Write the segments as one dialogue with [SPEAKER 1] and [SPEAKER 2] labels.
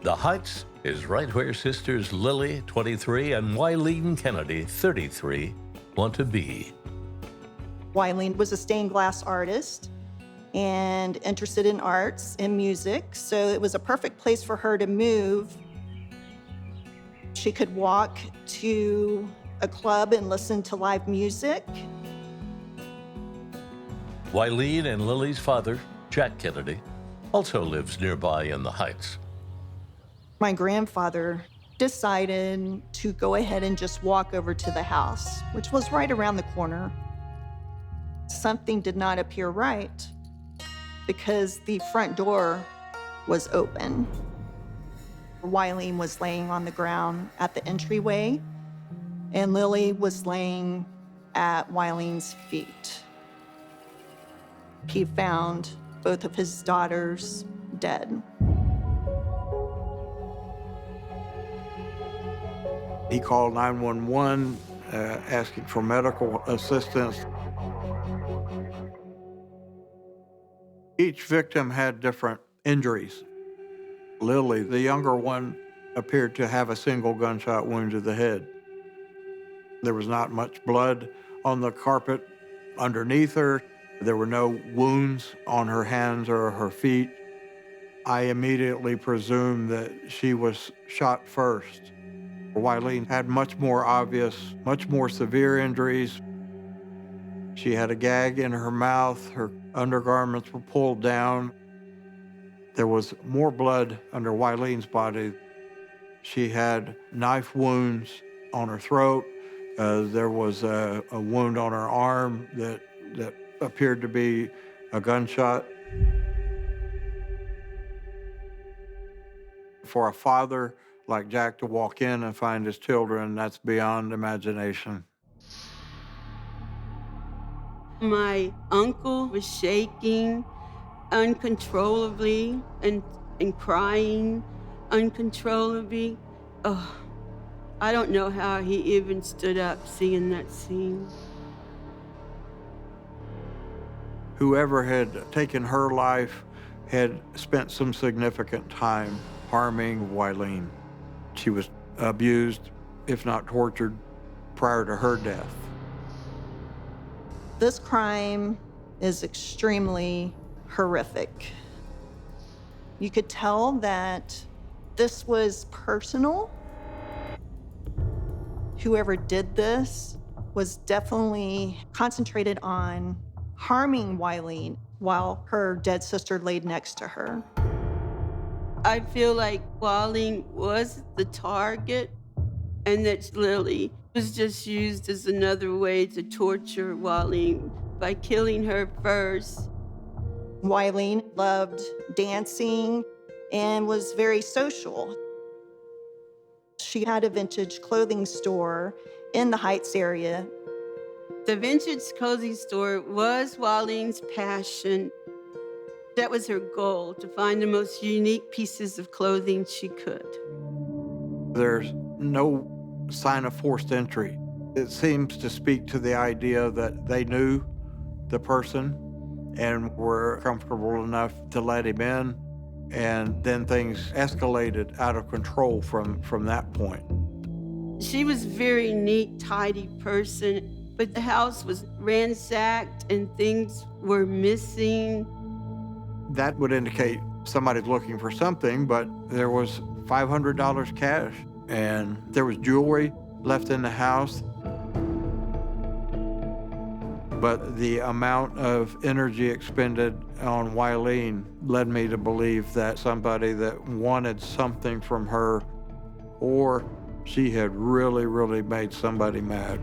[SPEAKER 1] The Heights is right where sisters Lily, 23, and Wileen Kennedy, 33, want to be.
[SPEAKER 2] Wileen was a stained glass artist and interested in arts and music, so it was a perfect place for her to move. She could walk to a club and listen to live music.
[SPEAKER 1] Wileen and Lily's father, Jack Kennedy, also lives nearby in the Heights.
[SPEAKER 2] My grandfather decided to go ahead and just walk over to the house, which was right around the corner. Something did not appear right because the front door was open. Wileen was laying on the ground at the entryway, and Lily was laying at Wileen's feet. He found both of his daughters dead.
[SPEAKER 3] He called 911, asking for medical assistance. Each victim had different injuries. Lily, the younger one, appeared to have a single gunshot wound to the head. There was not much blood on the carpet underneath her. There were no wounds on her hands or her feet. I immediately presumed that she was shot first. Wileen had much more obvious, much more severe injuries. She had a gag in her mouth. Her undergarments were pulled down. There was more blood under Wileen's body. She had knife wounds on her throat. There was a wound on her arm that appeared to be a gunshot. For a father like Jack to walk in and find his children, that's beyond imagination.
[SPEAKER 4] My uncle was shaking uncontrollably and crying uncontrollably. Oh, I don't know how he even stood up seeing that scene.
[SPEAKER 3] Whoever had taken her life had spent some significant time harming Wileen. She was abused, if not tortured, prior to her death.
[SPEAKER 2] This crime is extremely horrific. You could tell that this was personal. Whoever did this was definitely concentrated on harming Wileen while her dead sister laid next to her.
[SPEAKER 4] I feel like Wileen was the target and that Lily was just used as another way to torture Wileen by killing her first.
[SPEAKER 2] Wileen loved dancing and was very social. She had a vintage clothing store in the Heights area.
[SPEAKER 4] The vintage clothing store was Wileen's passion. That was her goal, to find the most unique pieces of clothing she could.
[SPEAKER 3] There's no sign of forced entry. It seems to speak to the idea that they knew the person and were comfortable enough to let him in, and then things escalated out of control from that point.
[SPEAKER 4] She was a very neat, tidy person, but the house was ransacked and things were missing.
[SPEAKER 3] That would indicate somebody's looking for something, but there was $500 cash, and there was jewelry left in the house. But the amount of energy expended on Wileen led me to believe that somebody that wanted something from her, or she had really, really made somebody mad.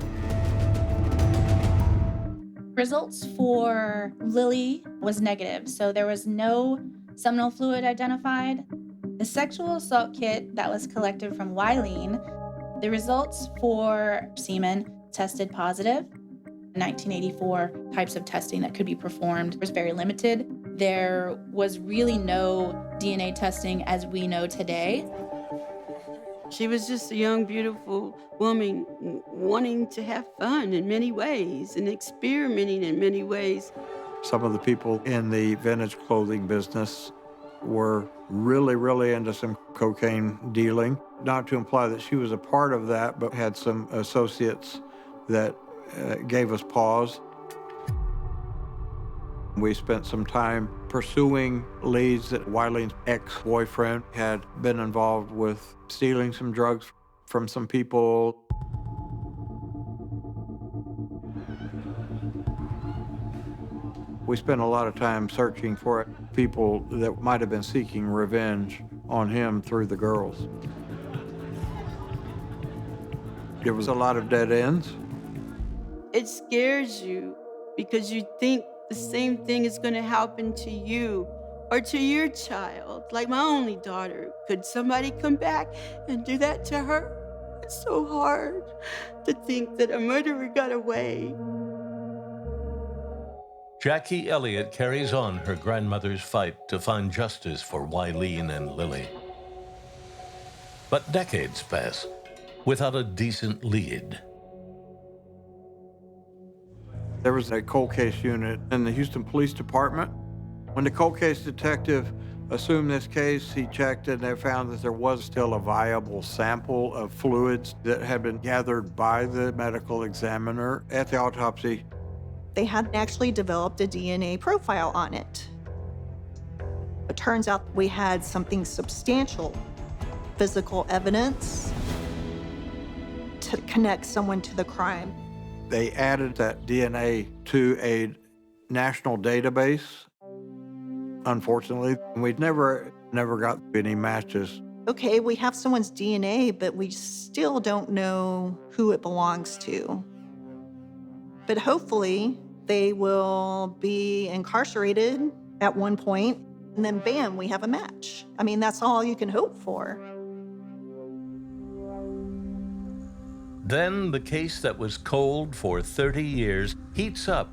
[SPEAKER 5] Results for Lily was negative, so there was no seminal fluid identified. The sexual assault kit that was collected from Wileen, the results for semen tested positive. 1984 types of testing that could be performed was very limited. There was really no DNA testing as we know today.
[SPEAKER 4] She was just a young, beautiful woman wanting to have fun in many ways and experimenting in many ways.
[SPEAKER 3] Some of the people in the vintage clothing business were really, really into some cocaine dealing. Not to imply that she was a part of that, but had some associates that gave us pause. We spent some time pursuing leads that Wileen's ex-boyfriend had been involved with stealing some drugs from some people. We spent a lot of time searching for people that might have been seeking revenge on him through the girls. There was a lot of dead ends.
[SPEAKER 4] It scares you because you think the same thing is going to happen to you or to your child. Like my only daughter, could somebody come back and do that to her? It's so hard to think that a murderer got away.
[SPEAKER 1] Jackie Elliott carries on her grandmother's fight to find justice for Wileen and Lily. But decades pass without a decent lead.
[SPEAKER 3] There was a cold case unit in the Houston Police Department. When the cold case detective assumed this case, he checked and they found that there was still a viable sample of fluids that had been gathered by the medical examiner at the autopsy.
[SPEAKER 2] They had actually developed a DNA profile on it. It turns out we had something substantial, physical evidence to connect someone to the crime.
[SPEAKER 3] They added that DNA to a national database. Unfortunately, we never got any matches.
[SPEAKER 2] Okay, we have someone's DNA, but we still don't know who it belongs to. But hopefully, they will be incarcerated at one point, and then bam, we have a match. I mean, that's all you can hope for.
[SPEAKER 1] Then the case that was cold for 30 years heats up.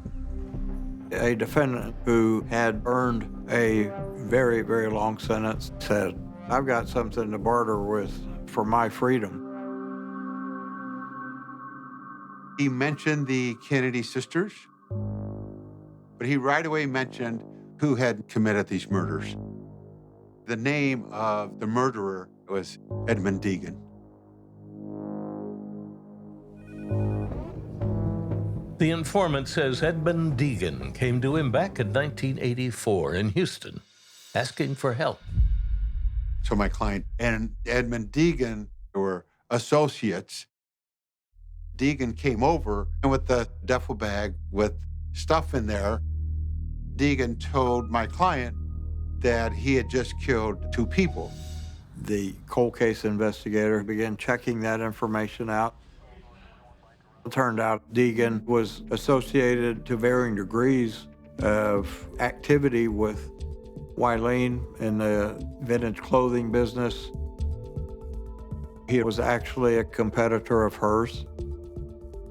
[SPEAKER 3] A defendant who had earned a very, very long sentence said, "I've got something to barter with for my freedom."
[SPEAKER 6] He mentioned the Kennedy sisters, but he right away mentioned who had committed these murders. The name of the murderer was Edmund Deegan.
[SPEAKER 1] The informant says Edmund Deegan came to him back in 1984 in Houston, asking for help.
[SPEAKER 6] So my client and Edmund Deegan were associates. Deegan came over and with the duffel bag with stuff in there, Deegan told my client that he had just killed 2 people.
[SPEAKER 3] The cold case investigator began checking that information out. It turned out Deegan was associated to varying degrees of activity with Wileen in the vintage clothing business. He was actually a competitor of hers.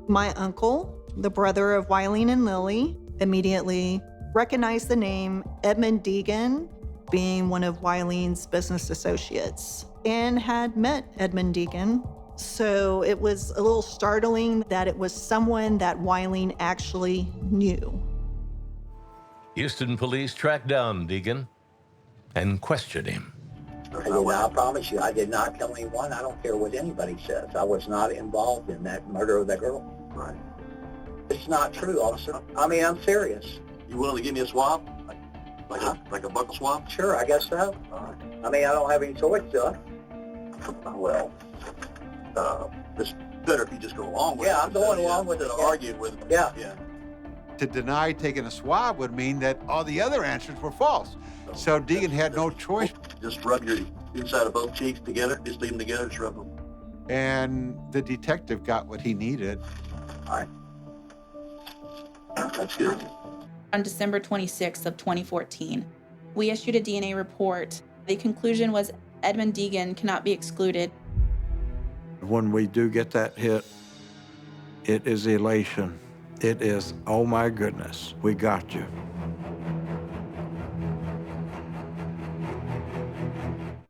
[SPEAKER 2] My uncle, the brother of Wileen and Lily, immediately recognized the name Edmund Deegan, being one of Wileen's business associates, and had met Edmund Deegan. So it was a little startling that it was someone that Wileen actually knew.
[SPEAKER 1] Houston police tracked down Deegan and questioned him.
[SPEAKER 7] I promise you, I did not kill anyone. I don't care what anybody says. I was not involved in that murder of that girl. Right. It's not true, officer. I mean, I'm serious.
[SPEAKER 8] You willing to give me a swab? Like a buckle swab?
[SPEAKER 7] Sure, I guess so. All right. I mean, I don't have any choice, do I?
[SPEAKER 8] Well, it's better if you just go along with it.
[SPEAKER 7] Yeah, I'm going along with it.
[SPEAKER 8] Instead of arguing with them.
[SPEAKER 7] Yeah.
[SPEAKER 6] To deny taking a swab would mean that all the other answers were false. So Deegan had no choice.
[SPEAKER 8] Just rub your inside of both cheeks together. Just leave them together, just rub them.
[SPEAKER 6] And the detective got what he needed.
[SPEAKER 7] All right.
[SPEAKER 8] That's good.
[SPEAKER 5] On December 26th of 2014, we issued a DNA report. The conclusion was Edmund Deegan cannot be excluded.
[SPEAKER 3] When we do get that hit, it is elation. It is, oh my goodness, we got you.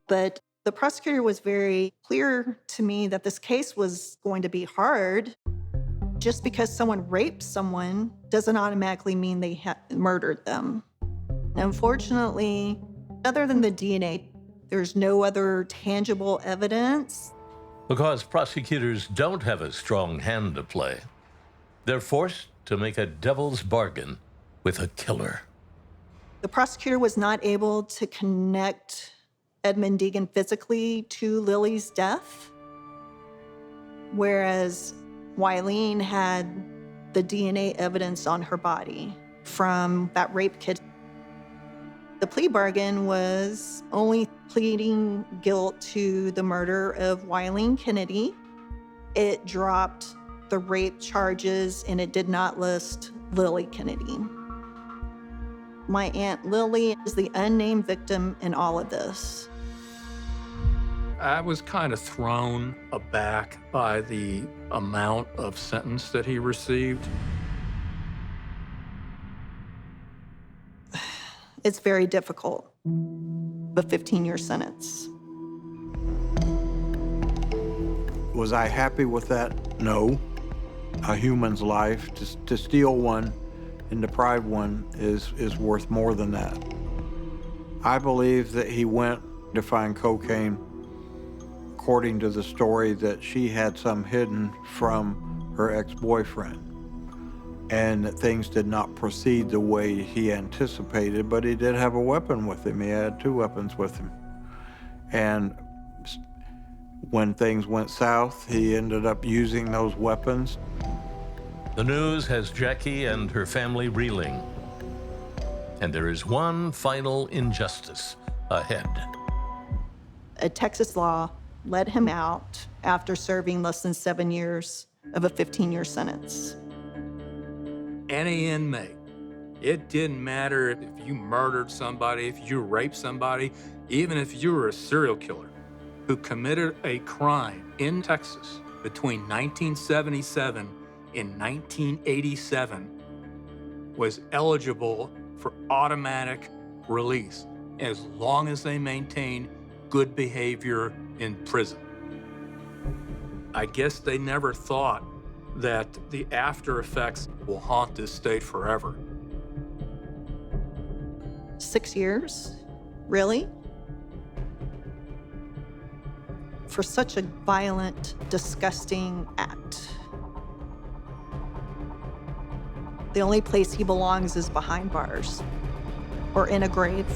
[SPEAKER 2] But the prosecutor was very clear to me that this case was going to be hard. Just because someone raped someone doesn't automatically mean they murdered them. Unfortunately, Other than the DNA, there's no other tangible evidence.
[SPEAKER 1] Because prosecutors don't have a strong hand to play, they're forced to make a devil's bargain with a killer.
[SPEAKER 2] The prosecutor was not able to connect Edmund Deegan physically to Lily's death, whereas Wileen had the DNA evidence on her body from that rape kit. The plea bargain was only pleading guilt to the murder of Wileen Kennedy. It dropped the rape charges and it did not list Lily Kennedy. My Aunt Lily is the unnamed victim in all of this.
[SPEAKER 9] I was kind of thrown aback by the amount of sentence that he received.
[SPEAKER 2] It's very difficult, the 15-year sentence.
[SPEAKER 3] Was I happy with that? No. A human's life, to steal one and deprive one is worth more than that. I believe that he went to find cocaine, according to the story, that she had some hidden from her ex-boyfriend, and that things did not proceed the way he anticipated, but he did have a weapon with him. He had 2 weapons with him. And when things went south, he ended up using those weapons.
[SPEAKER 1] The news has Jackie and her family reeling. And there is one final injustice ahead.
[SPEAKER 2] A Texas law let him out after serving less than 7 years of a 15-year sentence.
[SPEAKER 9] Any inmate, it didn't matter if you murdered somebody, if you raped somebody, even if you were a serial killer who committed a crime in Texas between 1977 and 1987 was eligible for automatic release as long as they maintain good behavior in prison. I guess they never thought that the after effects will haunt this state forever.
[SPEAKER 2] 6 years? Really? For such a violent, disgusting act. The only place he belongs is behind bars or in a grave.